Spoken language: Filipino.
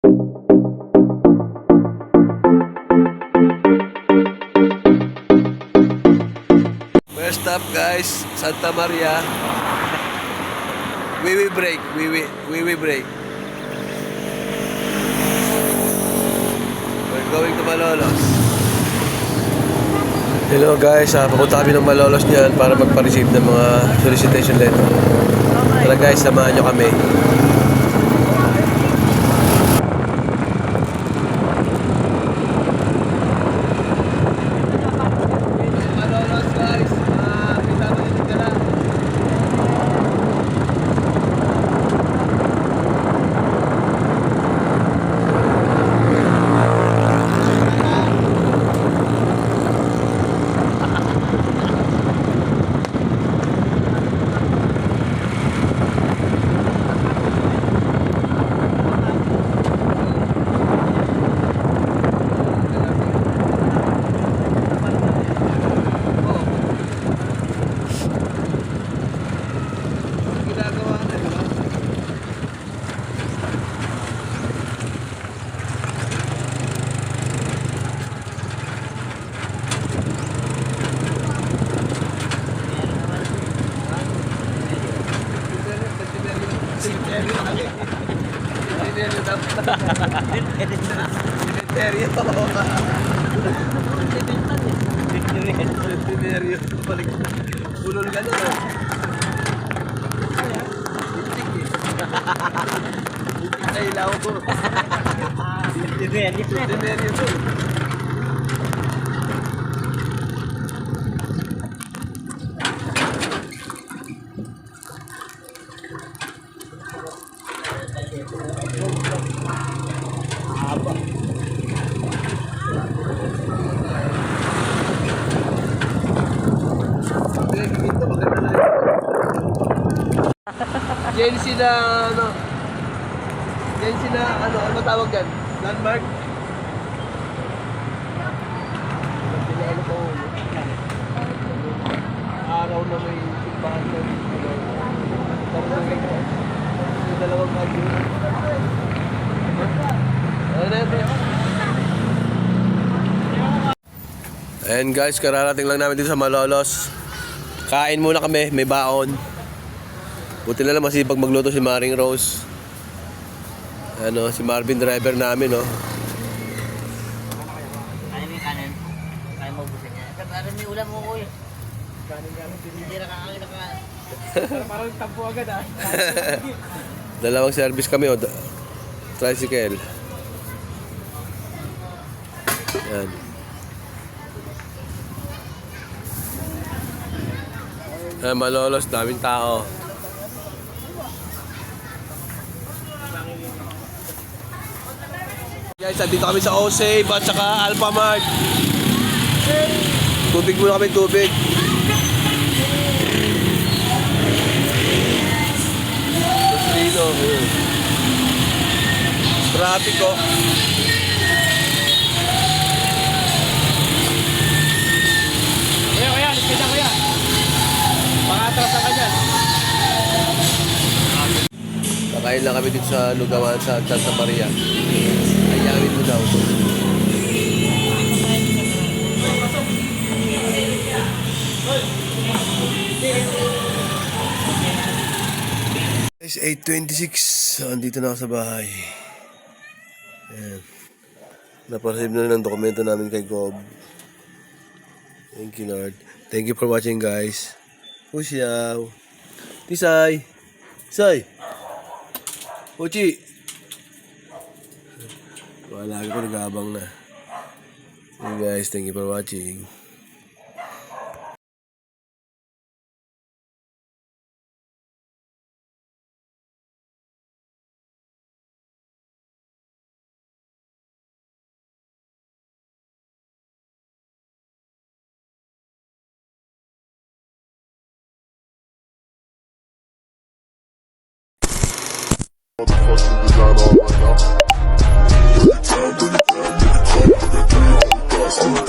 First stop guys, Santa Maria. We will break. We're going to Malolos. Hello guys, papunta kami ng Malolos niyan para magpa-receive ng mga solicitation letter. Tara guys, samahan nyo kami. Bulol ka na. Itik na ilaw ko. Tineryo to. Jensi na ano? Jensi na ano tawag yan? Landmark? Araw na may simbahan na may dalawang bagyo. Ayan guys, kararating lang namin dito sa Malolos. Kain muna kami, may baon. Buti na lang masipag magluto si Maring Rose. Ano, si Marvin driver namin, no. Kaya may kanin. Kaya maubusin niya. Parang may ulam mo ko eh. Hindi na kakakita ka. Parang tampo agad ah. Dalawang service kami, o. Tricycle. Yan. Ayan, Malolos, daming tao. Guys, dito kami sa Osave at saka Alphamart. Tubig muna kami, tubig. Dito. Traffic oh. Kuya, lipat na kuya. Pangatras na ka dyan. Kakain lang kami dito sa Lugawan sa Santa Maria. Ayawin mo daw. Guys, 8:26. Andito na ako sa bahay. Ayan. Napareceive na ng dokumento namin kay Gob. Thank you, Lord. Thank you for watching, guys. Pusyaw. Tisay. Tisay. Uchi. Wala ko, nag-aabang na. Hey guys, thank you for watching. Motherfucking design all right now.